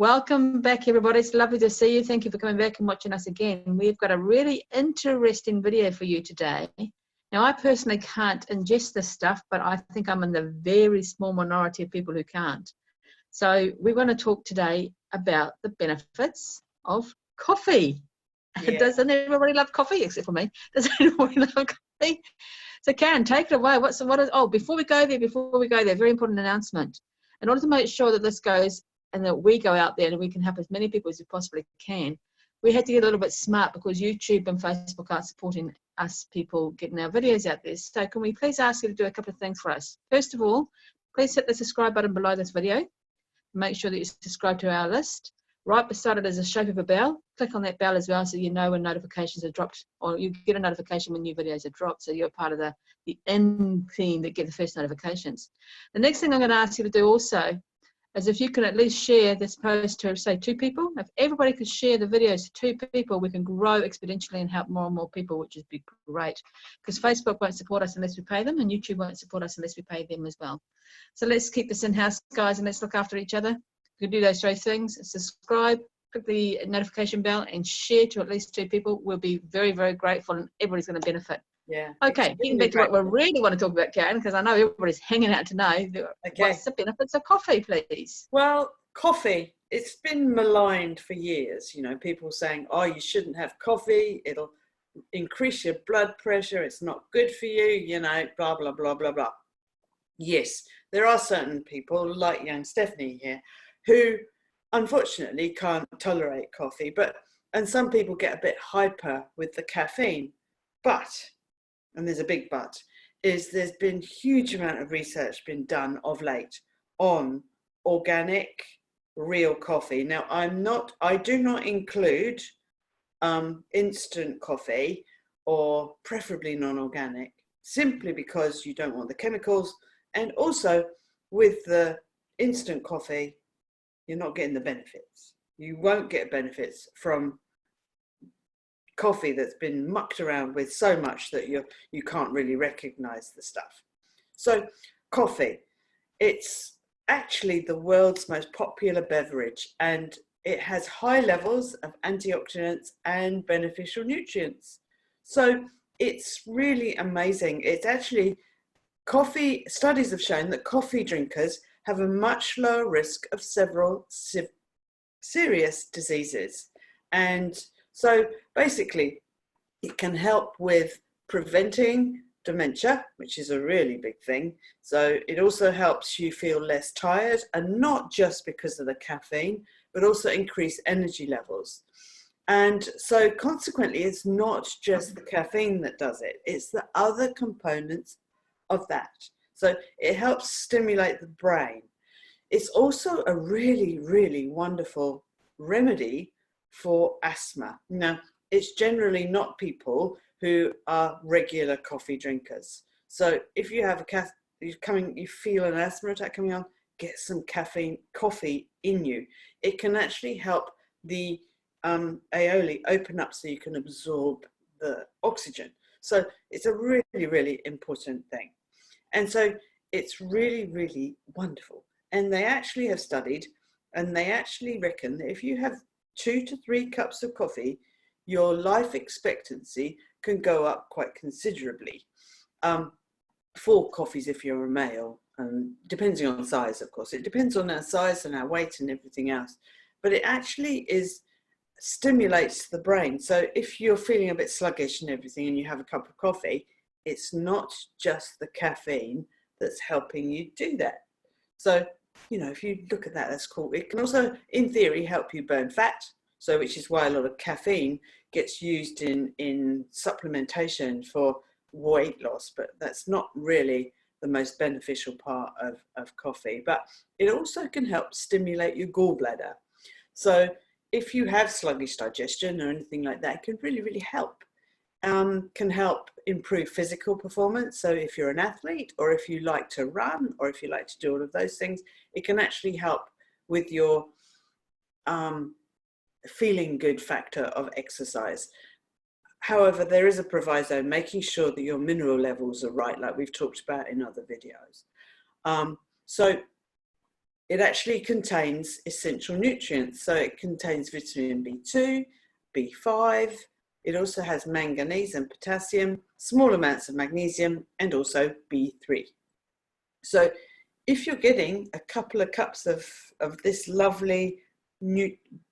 Welcome back, everybody. It's lovely to see you. Thank you for coming back and watching us again. We've got a really interesting video for you today. Now, I personally can't ingest this stuff, but I think I'm in the very small minority of people who can't. So we're going to talk today about the benefits of coffee. Yeah. Doesn't everybody love coffee except for me? Does everybody love coffee? So Karen, take it away. Before we go there, very important announcement. In order to make sure that this goes and that we go out there and we can help as many people as we possibly can, we had to get a little bit smart because YouTube and Facebook aren't supporting us people getting our videos out there. So can we please ask you to do a couple of things for us? First of all, please hit the subscribe button below this video. Make sure that you subscribe to our list. Right beside it is a shape of a bell. Click on that bell as well so you know when notifications are dropped, or you get a notification when new videos are dropped, so you're part of the in team that get the first notifications. The next thing I'm going to ask you to do also is if you can at least share this post to, say, 2 people. If everybody could share the videos to 2 people, we can grow exponentially and help more and more people, which would be great. Because Facebook won't support us unless we pay them, and YouTube won't support us unless we pay them as well. So let's keep this in-house, guys, and let's look after each other. You can do those 3 things: subscribe, click the notification bell, and share to at least 2 people. We'll be very, very grateful, and everybody's going to benefit. Yeah. Okay, getting back to what we really want to talk about, Karen, because I know everybody's hanging out to know. What's the benefits of coffee, please? Well, coffee, it's been maligned for years. You know, people saying, oh, you shouldn't have coffee. It'll increase your blood pressure. It's not good for you, you know, blah, blah, blah, blah, blah. Yes, there are certain people like young Stephanie here who unfortunately can't tolerate coffee, and some people get a bit hyper with the caffeine. But, and there's a big but, is there's been huge amount of research been done of late on organic, real coffee. Now, I do not include instant coffee, or preferably non-organic, simply because you don't want the chemicals. And also with the instant coffee, you're not getting the benefits. You won't get benefits from coffee that's been mucked around with so much that you can't really recognize the stuff. So coffee, it's actually the world's most popular beverage, and it has high levels of antioxidants and beneficial nutrients. So it's really amazing. It's actually coffee, studies have shown that coffee drinkers have a much lower risk of several serious diseases. And so basically it can help with preventing dementia, which is a really big thing. So it also helps you feel less tired, and not just because of the caffeine, but also increase energy levels. And so consequently, it's not just the caffeine that does it, it's the other components of that. So it helps stimulate the brain. It's also a really, really wonderful remedy for asthma. Now, it's generally not people who are regular coffee drinkers. So if you have you feel an asthma attack coming on, get some coffee in you. It can actually help the airways open up so you can absorb the oxygen. So it's a really, really important thing. And so it's really, really wonderful. And they actually have studied, and they actually reckon that if you have 2 to 3 cups of coffee, your life expectancy can go up quite considerably. 4 coffees if you're a male, and depending on size, of course. It depends on our size and our weight and everything else. But it actually stimulates the brain. So if you're feeling a bit sluggish and everything and you have a cup of coffee, it's not just the caffeine that's helping you do that. So, you know, if you look at that, that's cool. It can also, in theory, help you burn fat. So, which is why a lot of caffeine gets used in supplementation for weight loss, but that's not really the most beneficial part of coffee. But it also can help stimulate your gallbladder. So if you have sluggish digestion or anything like that, it can really, really help. Can help improve physical performance. So if you're an athlete, or if you like to run, or if you like to do all of those things, it can actually help with your feeling good factor of exercise. However, there is a proviso, making sure that your mineral levels are right, like we've talked about in other videos. So it actually contains essential nutrients. So it contains vitamin B2, B5. It also has manganese and potassium, small amounts of magnesium, and also B3. So if you're getting a couple of cups of this lovely,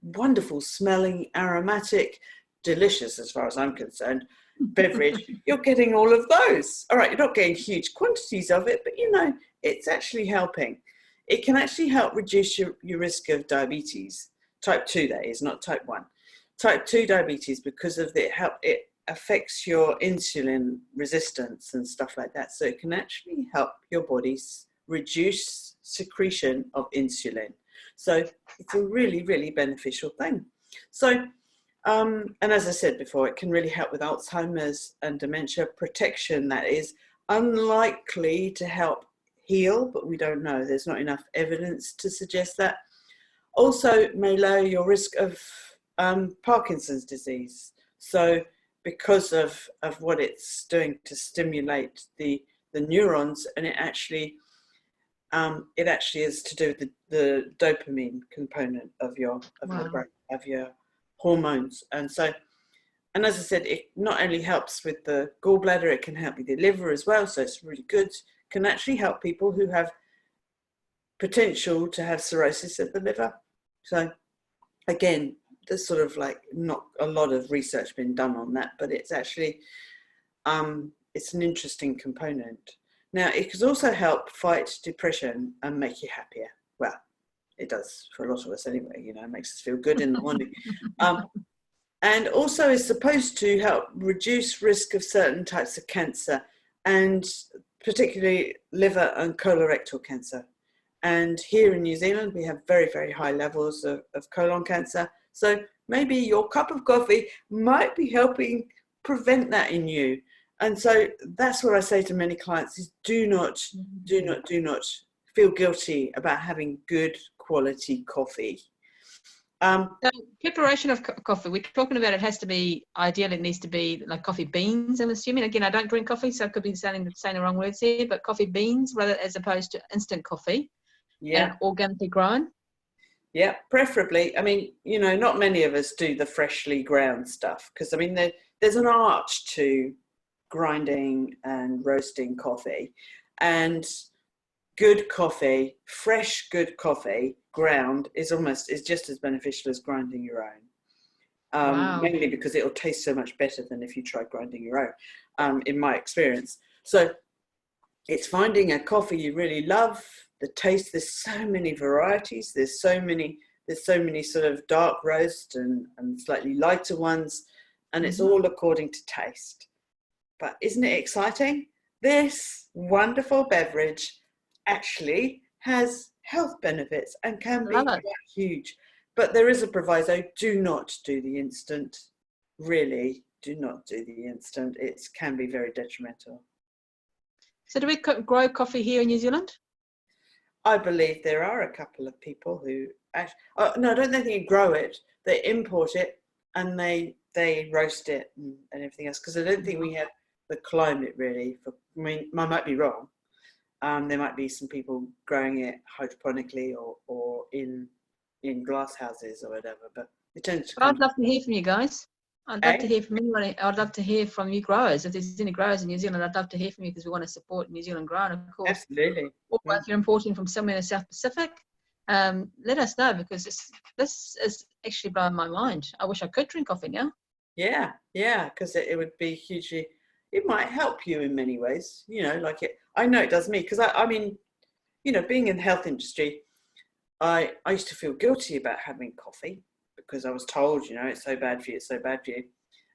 wonderful smelling, aromatic, delicious as far as I'm concerned, beverage, you're getting all of those. All right, you're not getting huge quantities of it, but you know, it's actually helping. It can actually help reduce your risk of diabetes, type 2 that is, not type 1. Type 2 diabetes, because of it affects your insulin resistance and stuff like that. So it can actually help your body reduce secretion of insulin. So it's a really, really beneficial thing. So, and as I said before, it can really help with Alzheimer's and dementia protection. That is unlikely to help heal, but we don't know. There's not enough evidence to suggest that. Also may lower your risk of Parkinson's disease. So because of what it's doing to stimulate the neurons, and it actually is to do with the dopamine component of your brain, of your hormones. And so, and as I said, it not only helps with the gallbladder, it can help with the liver as well. So it's really good. Can actually help people who have potential to have cirrhosis of the liver. So again, there's sort of like not a lot of research been done on that, but it's actually, it's an interesting component. Now, it can also help fight depression and make you happier. Well, it does for a lot of us anyway, you know, it makes us feel good in the morning. And also is supposed to help reduce risk of certain types of cancer, and particularly liver and colorectal cancer. And here in New Zealand, we have very, very high levels of colon cancer. So maybe your cup of coffee might be helping prevent that in you. And so that's what I say to many clients is do not feel guilty about having good quality coffee. So preparation of coffee, we're talking about it has to be, ideally it needs to be like coffee beans, I'm assuming. Again, I don't drink coffee, so I could be saying the wrong words here, but coffee beans rather as opposed to instant coffee. Yeah. And organically grown. Yeah, preferably. I mean, you know, not many of us do the freshly ground stuff because, I mean, there's an art to grinding and roasting coffee, and good coffee, fresh good coffee ground is just as beneficial as grinding your own. Wow. Mainly because it'll taste so much better than if you try grinding your own, in my experience. So it's finding a coffee you really love, the taste. There's so many varieties. There's so many sort of dark roast and slightly lighter ones, and it's all according to taste. But isn't it exciting? This wonderful beverage actually has health benefits and can be quite huge. But there is a proviso: do not do the instant. Really, do not do the instant. It can be very detrimental. So do we grow coffee here in New Zealand? I believe there are a couple of people who actually, no, I don't think they grow it. They import it and they roast it and everything else, because I don't think we have the climate really. I mean, I might be wrong. There might be some people growing it hydroponically or in glass houses or whatever, but it tends to I'd love to hear from you guys. I'd love to hear from anyone. I'd love to hear from you growers. If there's any growers in New Zealand, I'd love to hear from you because we want to support New Zealand growing, of course. Absolutely. Or if you're importing from somewhere in the South Pacific, let us know, because this is actually blowing my mind. I wish I could drink coffee now. Yeah, because it would be hugely, it might help you in many ways, you know, like it, I know it does me, because I mean, you know, being in the health industry, I used to feel guilty about having coffee because I was told, you know, it's so bad for you, it's so bad for you.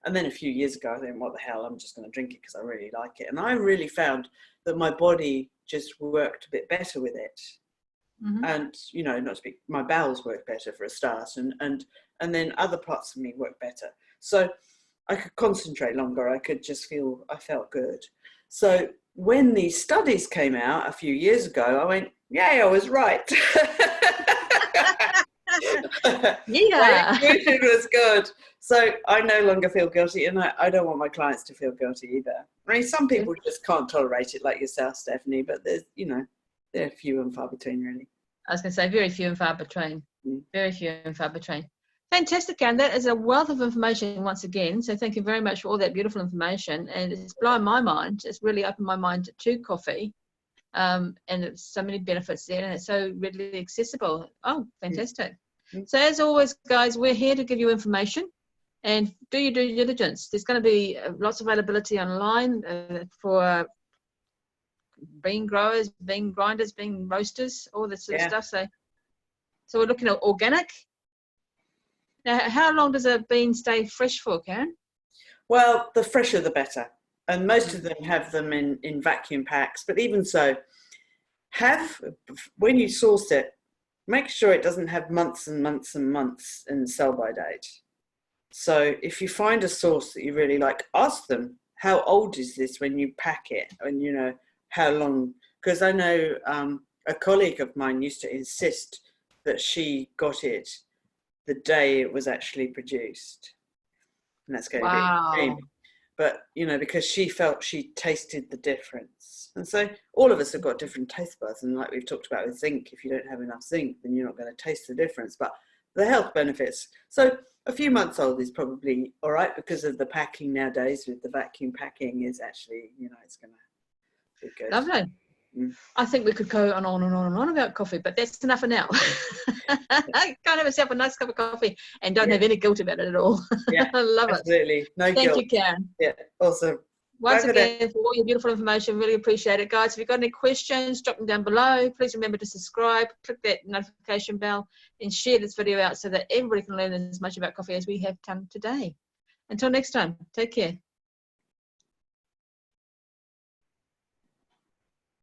And then a few years ago, I think, what the hell, I'm just going to drink it because I really like it. And I really found that my body just worked a bit better with it. And, you know, not to be, my bowels work better for a start, and then other parts of me work better. So I could concentrate longer. I could just feel, I felt good. So when these studies came out a few years ago, I went, yay, I was right. Yeah. My intuition was good. So I no longer feel guilty, and I don't want my clients to feel guilty either. I mean, some people just can't tolerate it, like yourself, Stephanie, but there's, you know, they're few and far between, really. I was going to say very few and far between. Mm. Very few and far between. Fantastic, Karen. That is a wealth of information once again. So thank you very much for all that beautiful information. And it's blown my mind. It's really opened my mind to coffee. And there's so many benefits there, and it's so readily accessible. Oh, fantastic. Mm. So as always, guys, we're here to give you information and do your due diligence. There's going to be lots of availability online for bean growers, bean grinders, bean roasters, all this sort of stuff. So we're looking at organic. Now, how long does a bean stay fresh for, Karen? Well, the fresher the better. And most of them have them in vacuum packs. But even so, when you source it, make sure it doesn't have months and months and months in the sell-by date. So if you find a source that you really like, ask them, how old is this when you pack it? And, you know, how long? Because I know a colleague of mine used to insist that she got it the day it was actually produced. And that's going to be extreme. But, you know, because she felt she tasted the difference. And so all of us have got different taste buds. And like we've talked about with zinc, if you don't have enough zinc, then you're not going to taste the difference. But the health benefits. So a few months old is probably all right because of the packing nowadays with the vacuum packing is actually, you know, it's going to be good. Lovely. I think we could go on and on and on about coffee, but that's enough for now. Can't have yourself a nice cup of coffee and don't have any guilt about it at all. Yeah, I love absolutely. it. No Thank guilt. you, Karen. Yeah, awesome. Once again, for all your beautiful information, really appreciate it. Guys, if you've got any questions, drop them down below. Please remember to subscribe, click that notification bell, and share this video out so that everybody can learn as much about coffee as we have done today. Until next time, take care.